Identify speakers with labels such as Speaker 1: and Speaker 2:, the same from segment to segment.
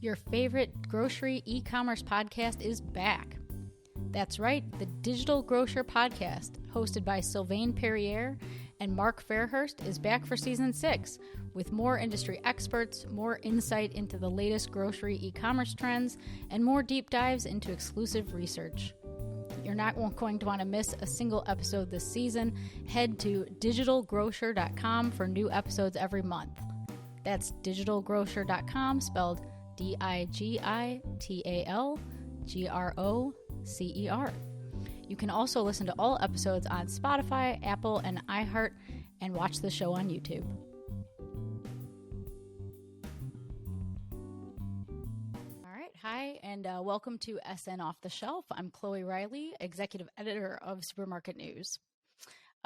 Speaker 1: Your favorite grocery e-commerce podcast is back. That's right, the Digital Grocer Podcast, hosted by Sylvain Perrier and Mark Fairhurst, is back for Season 6, with more industry experts, more insight into the latest grocery e-commerce trends, and more deep dives into exclusive research. You're not going to want to miss a single episode this season. Head to digitalgrocer.com for new episodes every month. That's digitalgrocer.com, spelled DIGITALGROCER. You can also listen to all episodes on Spotify, Apple, and iHeart, and watch the show on YouTube. All right, hi, and welcome to SN Off the Shelf. I'm Chloe Riley, Executive Editor of Supermarket News.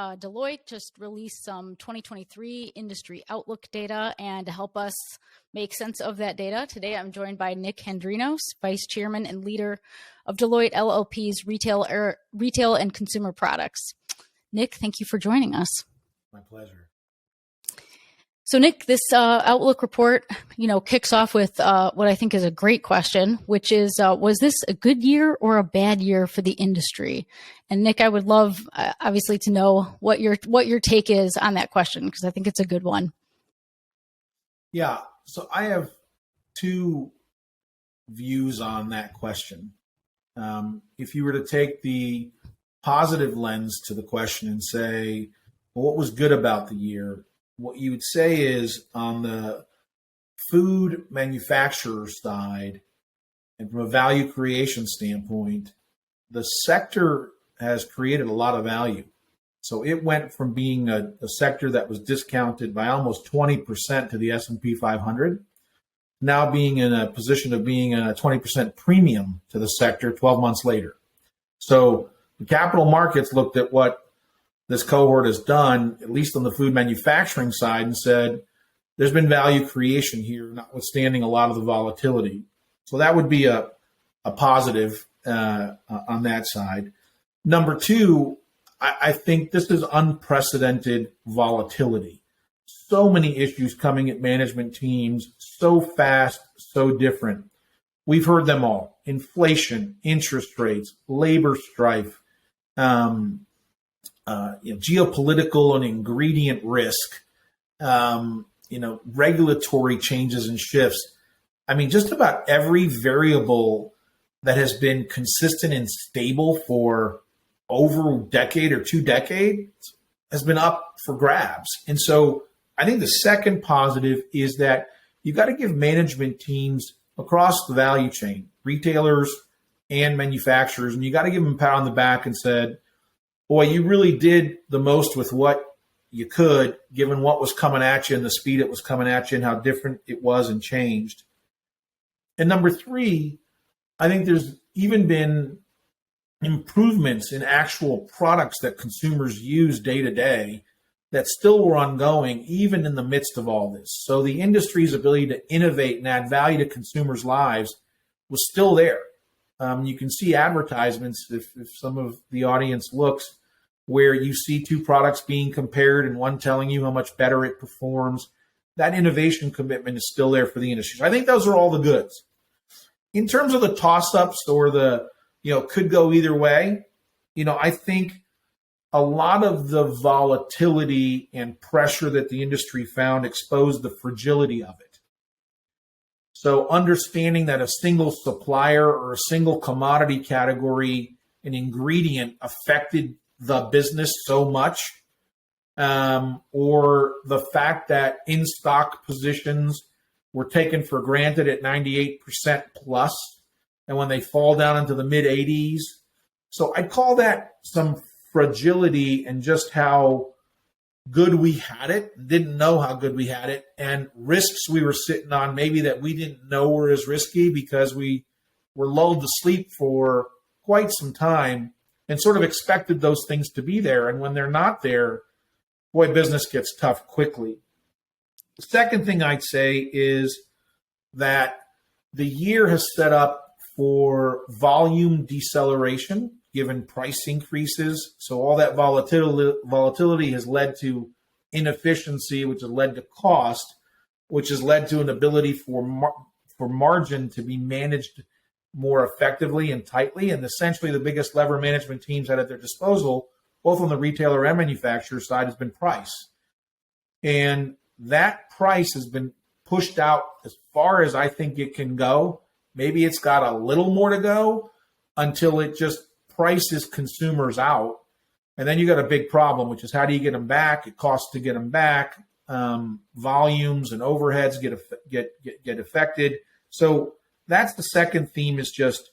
Speaker 1: Deloitte just released some 2023 industry outlook data, and to help us make sense of that data, today I'm joined by Nick Handrinos, Vice Chairman and Leader of Deloitte LLP's Retail and Consumer Products. Nick, thank you for joining us.
Speaker 2: My pleasure.
Speaker 1: So Nick, this outlook report, kicks off with what I think is a great question, which is, was this a good year or a bad year for the industry? And Nick, I would love, obviously, to know what your take is on that question, because I think it's a good one.
Speaker 2: Yeah, so I have two views on that question. If you were to take the positive lens to the question and say, well, what was good about the year? What you would say is, on the food manufacturer side and from a value creation standpoint, the sector has created a lot of value. So it went from being a sector that was discounted by almost 20% to the S&P 500, now being in a position of being a 20% premium to the sector 12 months later. So the capital markets looked at what this cohort has done, at least on the food manufacturing side, and said, there's been value creation here, notwithstanding a lot of the volatility. So that would be a positive on that side. Number two, I think this is unprecedented volatility. So many issues coming at management teams, so fast, so different. We've heard them all: inflation, interest rates, labor strife, geopolitical and ingredient risk, regulatory changes and shifts. I mean, just about every variable that has been consistent and stable for over a decade or 2 decades has been up for grabs. And so I think the second positive is that you've got to give management teams across the value chain, retailers and manufacturers, and you got to give them a pat on the back and said, boy, you really did the most with what you could, given what was coming at you and the speed it was coming at you and how different it was and changed. And number three, I think there's even been improvements in actual products that consumers use day to day that still were ongoing, even in the midst of all this. So the industry's ability to innovate and add value to consumers' lives was still there. You can see advertisements, if some of the audience looks, where you see two products being compared and one telling you how much better it performs. That innovation commitment is still there for the industry. So I think those are all the goods. In terms of the toss-ups or the, could go either way, I think a lot of the volatility and pressure that the industry found exposed the fragility of it. So understanding that a single supplier or a single commodity category, an ingredient, affected the business so much, or the fact that in-stock positions were taken for granted at 98% plus, and when they fall down into the mid-80s. So I'd call that some fragility and just how good we had it, didn't know how good we had it, and risks we were sitting on maybe that we didn't know were as risky because we were lulled to sleep for quite some time and sort of expected those things to be there. And when they're not there, boy, business gets tough quickly. The second thing I'd say is that the year has set up for volume deceleration given price increases. So all that volatility has led to inefficiency, which has led to cost, which has led to an ability for for margin to be managed more effectively and tightly. And essentially the biggest lever management teams had at their disposal, both on the retailer and manufacturer side, has been price. And that price has been pushed out as far as I think it can go. Maybe it's got a little more to go until it just prices consumers out. And then you got a big problem, which is how do you get them back? It costs to get them back. Volumes and overheads get affected. So that's the second theme, is just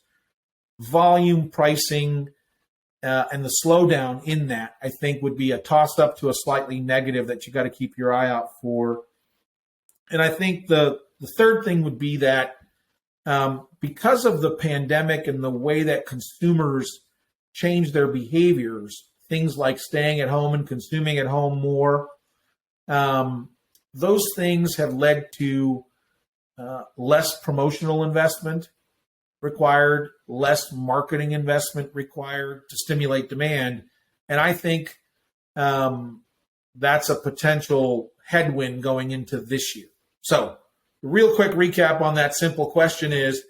Speaker 2: volume pricing, and the slowdown in that, I think, would be a toss up to a slightly negative that you got to keep your eye out for. And I think the third thing would be that because of the pandemic and the way that consumers change their behaviors, things like staying at home and consuming at home more, those things have led to less promotional investment required, less marketing investment required to stimulate demand. And I think that's a potential headwind going into this year. So, real quick recap on that simple question is,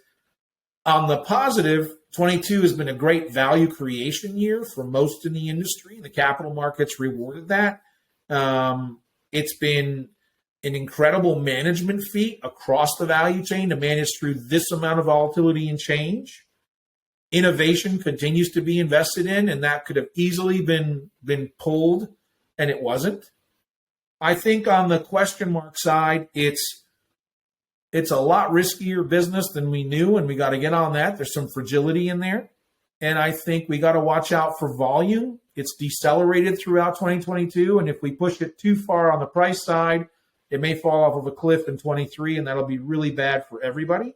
Speaker 2: on the positive, 22 has been a great value creation year for most in the industry. The capital markets rewarded that. It's been an incredible management feat across the value chain to manage through this amount of volatility and change. Innovation continues to be invested in, and that could have easily been pulled, and it wasn't. I think on the question mark side, it's a lot riskier business than we knew, and we got to get on that. There's some fragility in there. And I think we got to watch out for volume. It's decelerated throughout 2022, and if we push it too far on the price side, it may fall off of a cliff in 23, and that'll be really bad for everybody.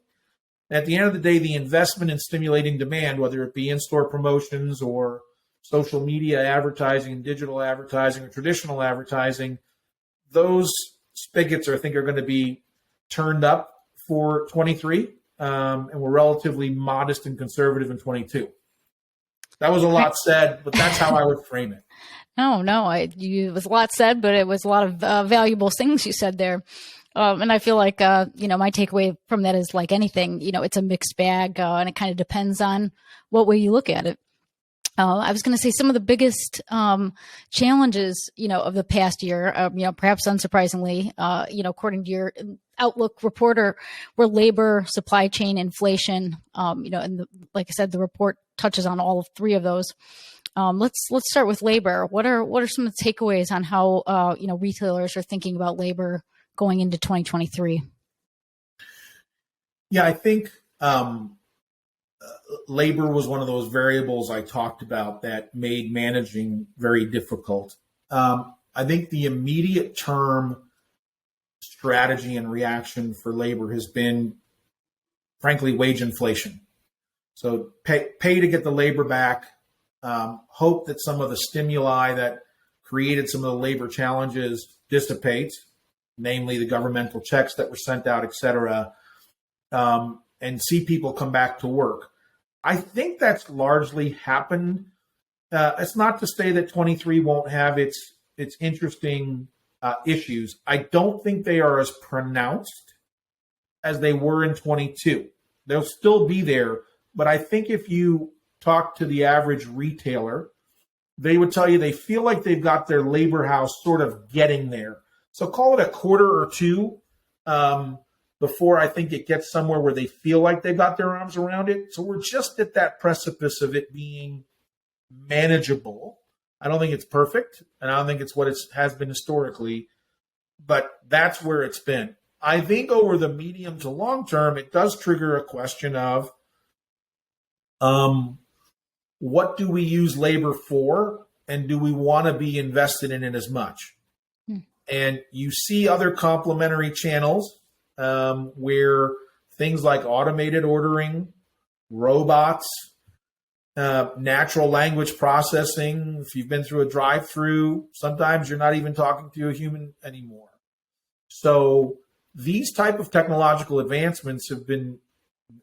Speaker 2: At the end of the day, the investment in stimulating demand, whether it be in-store promotions or social media advertising, digital advertising, or traditional advertising, those spigots I think are going to be turned up for 23, and we're relatively modest and conservative in 22. That was a lot said, but that's how I would frame it.
Speaker 1: No, it was a lot said, but it was a lot of valuable things you said there. And I feel like, my takeaway from that is, like anything, it's a mixed bag, and it kind of depends on what way you look at it. I was going to say some of the biggest challenges, of the past year, perhaps unsurprisingly, according to your Outlook reporter, were labor, supply chain, inflation. And like I said, the report touches on all three of those. Let's start with labor. What are some of the takeaways on how retailers are thinking about labor going into 2023?
Speaker 2: Yeah, I think labor was one of those variables I talked about that made managing very difficult. I think the immediate term strategy and reaction for labor has been, frankly, wage inflation. So pay to get the labor back. Hope that some of the stimuli that created some of the labor challenges dissipates, namely the governmental checks that were sent out, et cetera, and see people come back to work. I think that's largely happened. It's not to say that 23 won't have its interesting issues. I don't think they are as pronounced as they were in 22. They'll still be there, but I think if you talk to the average retailer, they would tell you they feel like they've got their labor house sort of getting there. So call it a quarter or two before I think it gets somewhere where they feel like they've got their arms around it. So we're just at that precipice of it being manageable. I don't think it's perfect, and I don't think it's what it has been historically, but that's where it's been. I think over the medium to long term, it does trigger a question of what do we use labor for, and do we want to be invested in it as much? And you see other complementary channels where things like automated ordering, robots, natural language processing. If you've been through a drive-through, sometimes you're not even talking to a human anymore. So these type of technological advancements have been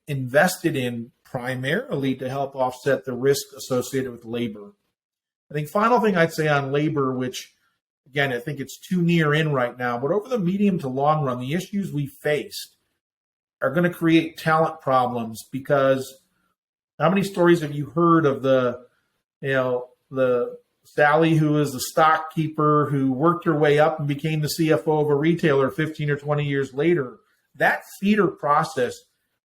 Speaker 2: invested in primarily to help offset the risk associated with labor. I think final thing I'd say on labor, which again, I think it's too near in right now, but over the medium to long run, the issues we faced are going to create talent problems, because how many stories have you heard of the Sally who is the stockkeeper who worked her way up and became the CFO of a retailer 15 or 20 years later? That feeder process,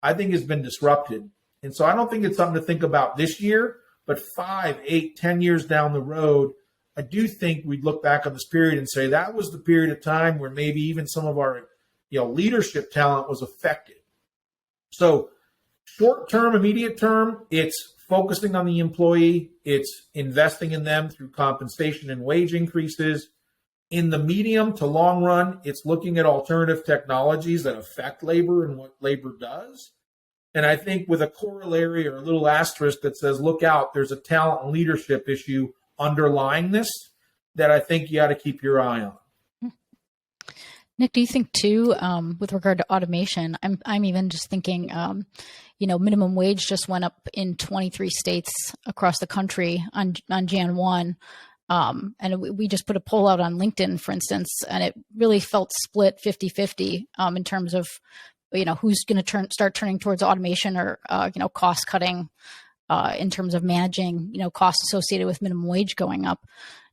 Speaker 2: I think, has been disrupted. And so I don't think it's something to think about this year, but 5, 8, 10 years down the road, I do think we'd look back on this period and say that was the period of time where maybe even some of our leadership talent was affected. So short term, immediate term, it's focusing on the employee. It's investing in them through compensation and wage increases. In the medium to long run, it's looking at alternative technologies that affect labor and what labor does. And I think with a corollary or a little asterisk that says, look out, there's a talent and leadership issue underlying this that I think you got to keep your eye on.
Speaker 1: Nick, do you think too, with regard to automation, I'm even just thinking, minimum wage just went up in 23 states across the country on Jan 1. And we just put a poll out on LinkedIn, for instance, and it really felt split 50-50 in terms of, who's going to start turning towards automation or, cost cutting in terms of managing, costs associated with minimum wage going up.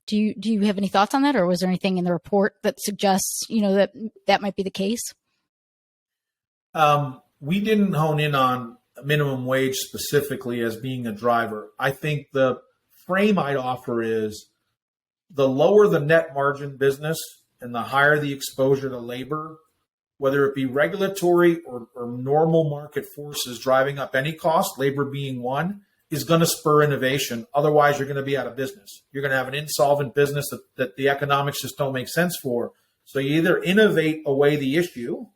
Speaker 1: Do you have any thoughts on that, or was there anything in the report that suggests, that might be the case?
Speaker 2: We didn't hone in on minimum wage specifically as being a driver. I think the frame I'd offer is the lower the net margin business and the higher the exposure to labor, whether it be regulatory or normal market forces driving up any cost, labor being one, is going to spur innovation. Otherwise, you're going to be out of business. You're going to have an insolvent business that the economics just don't make sense for. So you either innovate away the issue,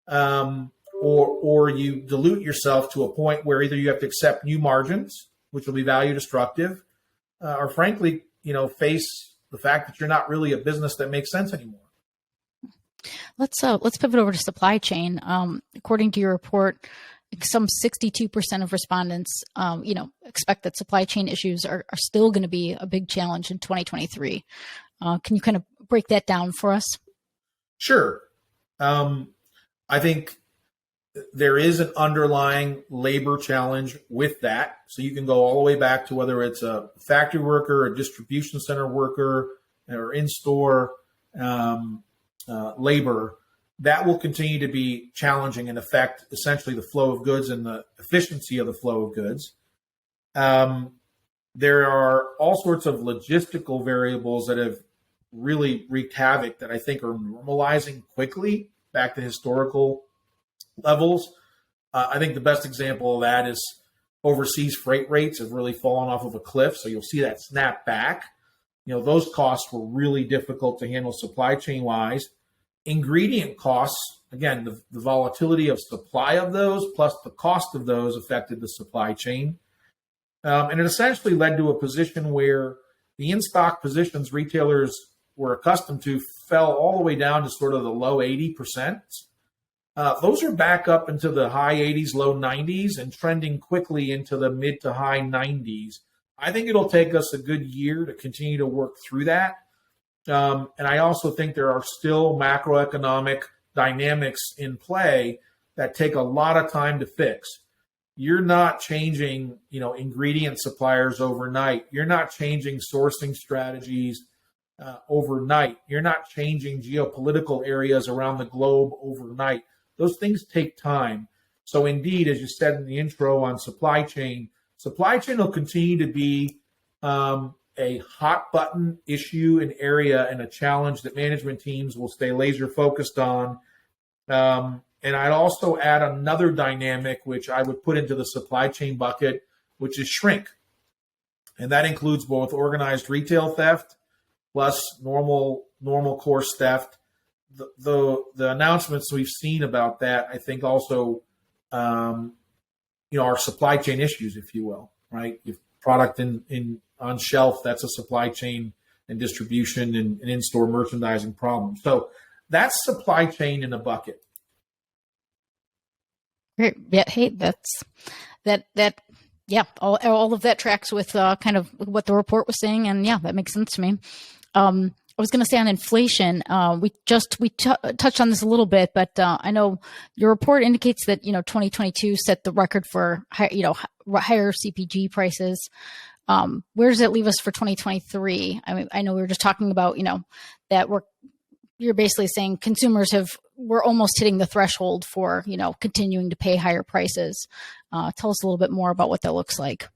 Speaker 2: or you dilute yourself to a point where either you have to accept new margins, which will be value destructive, or frankly, face the fact that you're not really a business that makes sense anymore.
Speaker 1: Let's pivot over to supply chain. According to your report, some 62% of respondents, expect that supply chain issues are still going to be a big challenge in 2023. Can you kind of break that down for us?
Speaker 2: Sure. I think there is an underlying labor challenge with that. So you can go all the way back to whether it's a factory worker, a distribution center worker, or in-store labor. That will continue to be challenging and affect essentially the flow of goods and the efficiency of the flow of goods. There are all sorts of logistical variables that have really wreaked havoc that I think are normalizing quickly back to historical levels. I think the best example of that is overseas freight rates have really fallen off of a cliff. So you'll see that snap back. Those costs were really difficult to handle supply chain wise. Ingredient costs, again, the volatility of supply of those plus the cost of those affected the supply chain. And it essentially led to a position where the in-stock positions retailers were accustomed to fell all the way down to sort of the low 80%. Those are back up into the high 80s, low 90s, and trending quickly into the mid to high 90s. I think it'll take us a good year to continue to work through that. And I also think there are still macroeconomic dynamics in play that take a lot of time to fix. You're not changing, ingredient suppliers overnight. You're not changing sourcing strategies overnight. You're not changing geopolitical areas around the globe overnight. Those things take time. So indeed, as you said in the intro on supply chain will continue to be a hot button issue, an area, and a challenge that management teams will stay laser focused on. And I'd also add another dynamic, which I would put into the supply chain bucket, which is shrink. And that includes both organized retail theft plus normal course theft. The announcements we've seen about that, I think also, are supply chain issues, if you will, right? If product on shelf, that's a supply chain and distribution and in-store merchandising problem. So that's supply chain in a bucket.
Speaker 1: Great. Yeah. Hey, all of that tracks with kind of what the report was saying. And yeah, that makes sense to me. I was going to say on inflation, we touched on this a little bit, but I know your report indicates that 2022 set the record for higher CPG prices. Where does it leave us for 2023? I mean, I know we were just talking about that you're basically saying we're almost hitting the threshold for continuing to pay higher prices. Tell us a little bit more about what that looks like.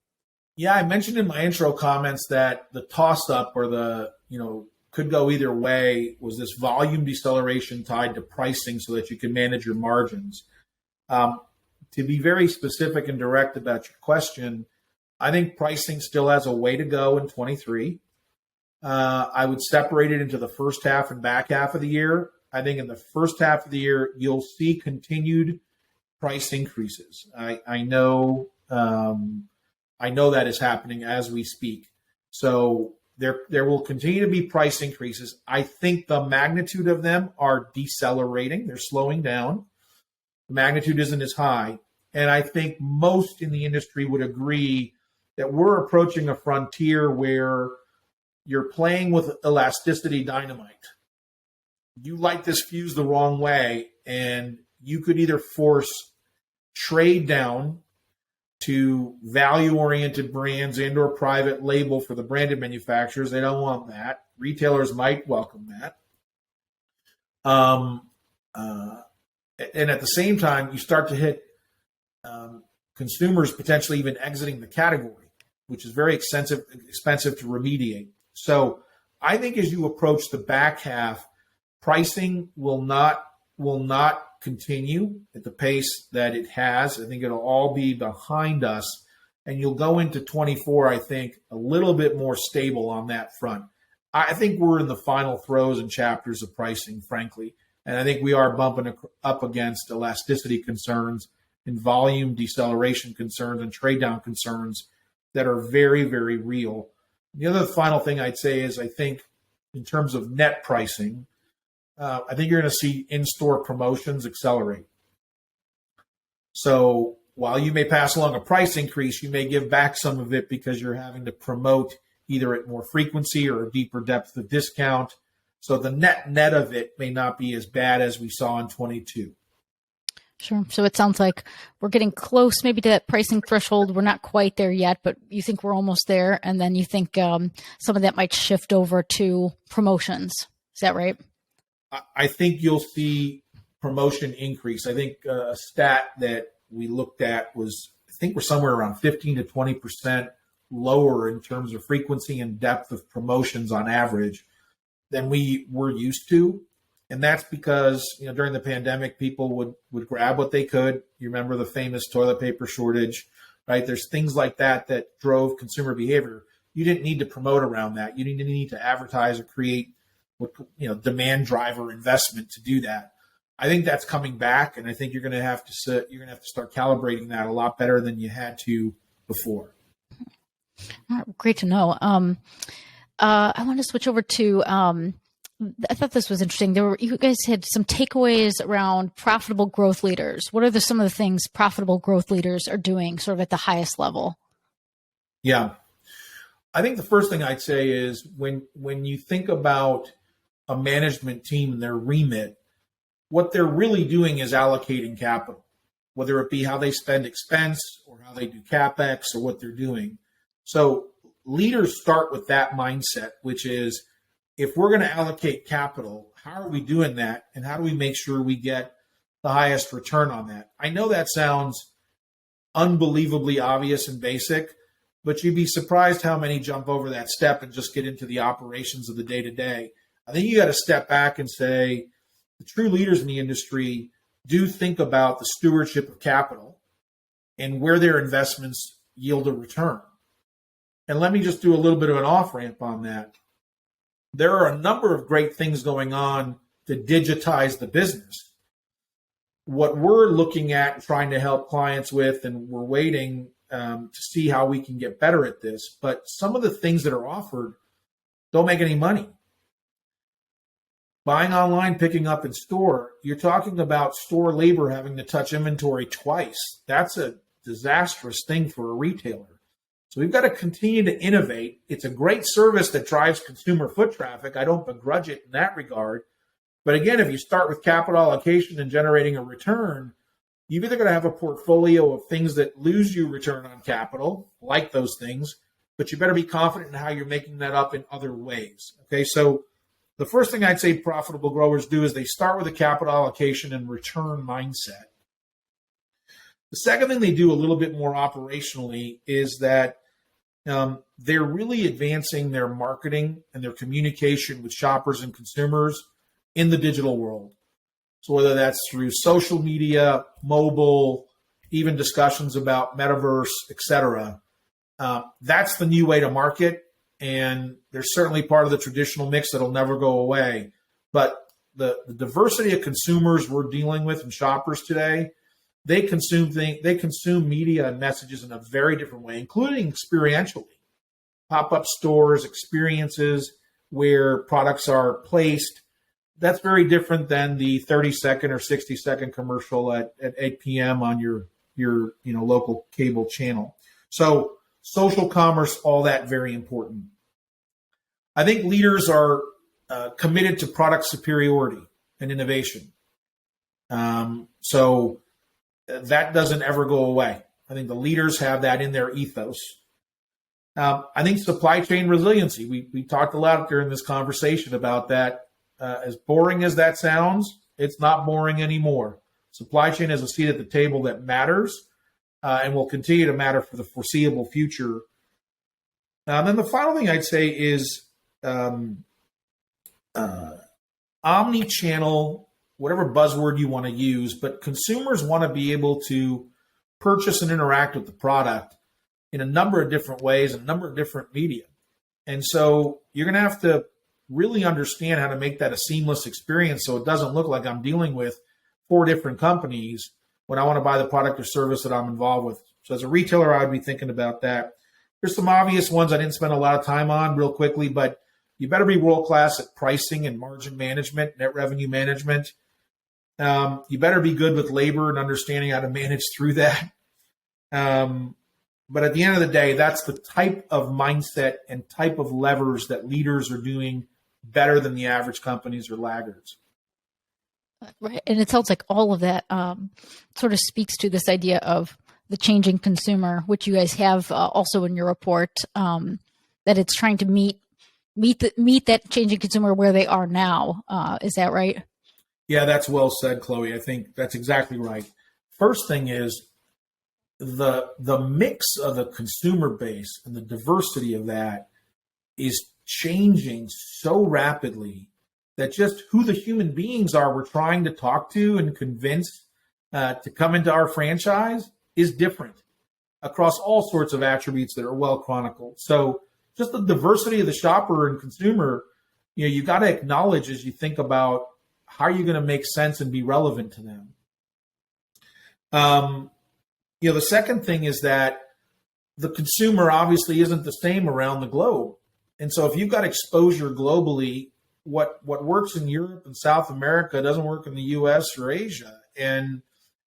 Speaker 2: Yeah, I mentioned in my intro comments that the toss up or the could go either way was this volume deceleration tied to pricing so that you can manage your margins. To be very specific and direct about your question, I think pricing still has a way to go in 23. I would separate it into the first half and back half of the year. I think in the first half of the year, you'll see continued price increases. I know that is happening as we speak. So there will continue to be price increases. I think the magnitude of them are decelerating. They're slowing down. The magnitude isn't as high. And I think most in the industry would agree that we're approaching a frontier where you're playing with elasticity dynamite. You light this fuse the wrong way, and you could either force trade down to value-oriented brands and or private label for the branded manufacturers. They don't want that. Retailers might welcome that. And at the same time, you start to hit consumers potentially even exiting the category, which is very expensive to remediate. So I think as you approach the back half, pricing will not continue at the pace that it has. I think it'll all be behind us, and you'll go into 24, I think, a little bit more stable on that front. I think we're in the final throes and chapters of pricing, frankly, and I think we are bumping up against elasticity concerns and volume deceleration concerns and trade down concerns that are very, very real. The other final thing I'd say is I think in terms of net pricing, I think you're going to see in-store promotions accelerate. So while you may pass along a price increase, you may give back some of it because you're having to promote either at more frequency or a deeper depth of discount. So the net of it may not be as bad as we saw in 22.
Speaker 1: Sure. So it sounds like we're getting close maybe to that pricing threshold. We're not quite there yet, but you think we're almost there. And then you think some of that might shift over to promotions. Is that right?
Speaker 2: I think you'll see promotion increase. I think a stat that we looked at was, I think we're somewhere around 15 to 20% lower in terms of frequency and depth of promotions on average than we were used to. And that's because, during the pandemic, people would grab what they could. You remember the famous toilet paper shortage, right? There's things like that drove consumer behavior. You didn't need to promote around that. You didn't need to advertise or create demand driver investment to do that. I think that's coming back, and I think you're going to have to start calibrating that a lot better than you had to before.
Speaker 1: All right, great to know. I want to switch over to. I thought this was interesting. You guys had some takeaways around profitable growth leaders. What are some of the things profitable growth leaders are doing, sort of at the highest level?
Speaker 2: Yeah, I think the first thing I'd say is when you think about a management team and their remit, what they're really doing is allocating capital, whether it be how they spend expense or how they do CapEx or what they're doing. So leaders start with that mindset, which is, if we're going to allocate capital, how are we doing that? And how do we make sure we get the highest return on that? I know that sounds unbelievably obvious and basic, but you'd be surprised how many jump over that step and just get into the operations of the day-to-day. I think you got to step back and say the true leaders in the industry do think about the stewardship of capital and where their investments yield a return. And let me just do a little bit of an off-ramp on that. There are a number of great things going on to digitize the business. What we're looking at and trying to help clients with, and we're waiting to see how we can get better at this, but some of the things that are offered don't make any money. Buying online, picking up in store, you're talking about store labor having to touch inventory twice. That's a disastrous thing for a retailer. So we've got to continue to innovate. It's a great service that drives consumer foot traffic. I don't begrudge it in that regard. But again, if you start with capital allocation and generating a return, you've either going to have a portfolio of things that lose you return on capital, like those things, but you better be confident in how you're making that up in other ways. Okay, so the first thing I'd say profitable growers do is they start with a capital allocation and return mindset. The second thing they do a little bit more operationally is that they're really advancing their marketing and their communication with shoppers and consumers in the digital world. So whether that's through social media, mobile, even discussions about metaverse, et cetera, that's the new way to market. And there's certainly part of the traditional mix that'll never go away. But the diversity of consumers we're dealing with and shoppers today, they consume media and messages in a very different way, including experientially. Pop-up stores, experiences where products are placed. That's very different than the 30-second or 60-second commercial at 8 p.m. on your local cable channel. So social commerce, all that very important. I think leaders are committed to product superiority and innovation. So that doesn't ever go away. I think the leaders have that in their ethos. I think supply chain resiliency. We talked a lot during this conversation about that. As boring as that sounds, it's not boring anymore. Supply chain has a seat at the table that matters and will continue to matter for the foreseeable future. And then the final thing I'd say is omni-channel, whatever buzzword you want to use, but consumers want to be able to purchase and interact with the product in a number of different ways, a number of different media. And so you're going to have to really understand how to make that a seamless experience so it doesn't look like I'm dealing with 4 different companies when I want to buy the product or service that I'm involved with. So as a retailer, I'd be thinking about that. There's some obvious ones I didn't spend a lot of time on real quickly, but you better be world-class at pricing and margin management, net revenue management. You better be good with labor and understanding how to manage through that. But at the end of the day, that's the type of mindset and type of levers that leaders are doing better than the average companies or laggards.
Speaker 1: Right. And it sounds like all of that sort of speaks to this idea of the changing consumer, which you guys have also in your report, that it's trying to meet that changing consumer where they are now. Is that right?
Speaker 2: Yeah, that's well said, Chloe. I think that's exactly right. First thing is the mix of the consumer base and the diversity of that is changing so rapidly that just who the human beings are we're trying to talk to and convince to come into our franchise is different across all sorts of attributes that are well chronicled. So just the diversity of the shopper and consumer, you got to acknowledge as you think about how you're going to make sense and be relevant to them. The second thing is that the consumer obviously isn't the same around the globe. And so if you've got exposure globally, what works in Europe and South America doesn't work in the US or Asia. And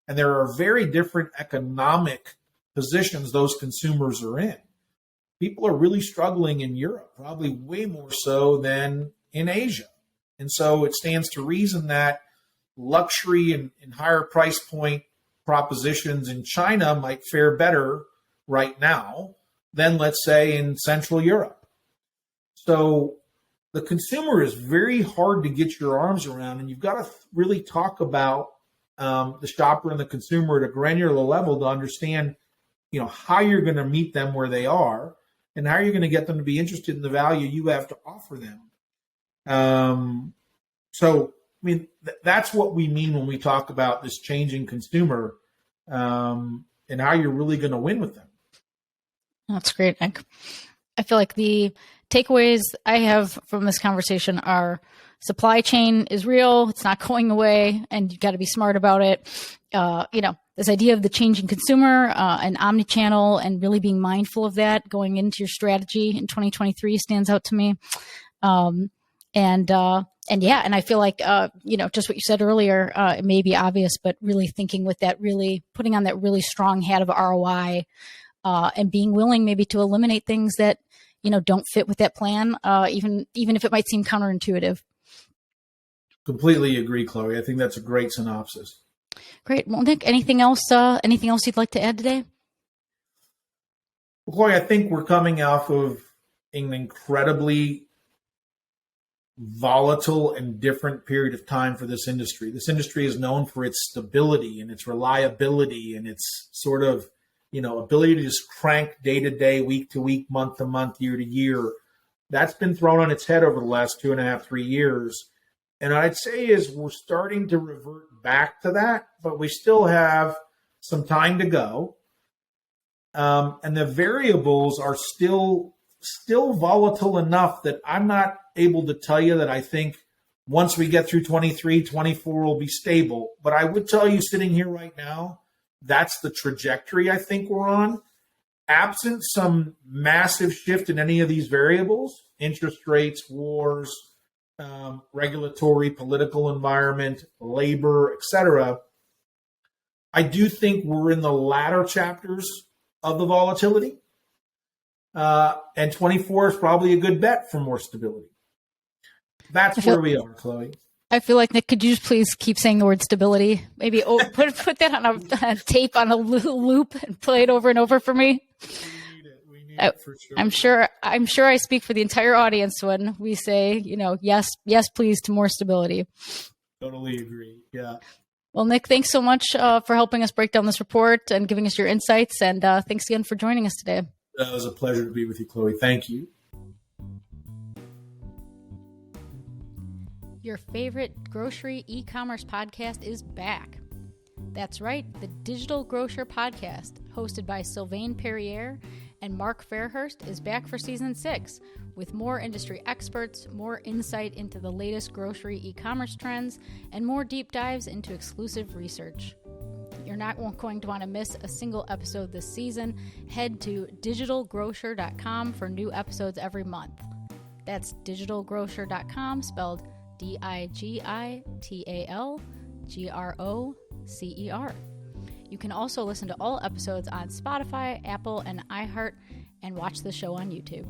Speaker 2: there are very different economic positions those consumers are in. People are really struggling in Europe, probably way more so than in Asia. And so it stands to reason that luxury and higher price point propositions in China might fare better right now than, let's say, in Central Europe. So the consumer is very hard to get your arms around, and you've got to really talk about the shopper and the consumer at a granular level to understand, how you're going to meet them where they are and how you're going to get them to be interested in the value you have to offer them. That's what we mean when we talk about this changing consumer and how you're really going to win with them.
Speaker 1: That's great, Nick. I feel like the takeaways I have from this conversation are supply chain is real. It's not going away, and you've got to be smart about it. This idea of the changing consumer and omni-channel and really being mindful of that going into your strategy in 2023 stands out to me. And I feel like, just what you said earlier, it may be obvious, but really thinking with that, really putting on that really strong hat of ROI and being willing maybe to eliminate things that, don't fit with that plan, even if it might seem counterintuitive.
Speaker 2: Completely agree, Chloe. I think that's a great synopsis.
Speaker 1: Great. Well, Nick, anything else you'd like to add today?
Speaker 2: Well, Chloe, I think we're coming off of an incredibly volatile and different period of time for this industry. This industry is known for its stability and its reliability and its sort of, ability to just crank day to day, week to week, month to month, year to year. That's been thrown on its head over the last 2.5, 3 years. And what I'd say is we're starting to revert back to that, but we still have some time to go. And the variables are still volatile enough that I'm not able to tell you that I think once we get through 23, 24 will be stable. But I would tell you sitting here right now, that's the trajectory I think we're on. Absent some massive shift in any of these variables, interest rates, wars, regulatory, political environment, labor, etc., I do think we're in the latter chapters of the volatility. And 24 is probably a good bet for more stability. That's where we are, Chloe.
Speaker 1: I feel like, Nick, could you just please keep saying the word stability? Maybe put that on a tape on a little loop and play it over and over for me.
Speaker 2: We need it for sure.
Speaker 1: I'm sure I speak for the entire audience when we say, yes, please, to more stability.
Speaker 2: Totally agree. Yeah.
Speaker 1: Well, Nick, thanks so much for helping us break down this report and giving us your insights. And thanks again for joining us today.
Speaker 2: It was a pleasure to be with you, Chloe. Thank you.
Speaker 1: Your favorite grocery e-commerce podcast is back. That's right, the Digital Grocer Podcast, hosted by Sylvain Perrier and Mark Fairhurst, is back for season 6 with more industry experts, more insight into the latest grocery e-commerce trends, and more deep dives into exclusive research. You're not going to want to miss a single episode this season. Head to digitalgrocer.com for new episodes every month. That's digitalgrocer.com, spelled DIGITALGROCER. You can also listen to all episodes on Spotify, Apple, and iHeart, and watch the show on YouTube.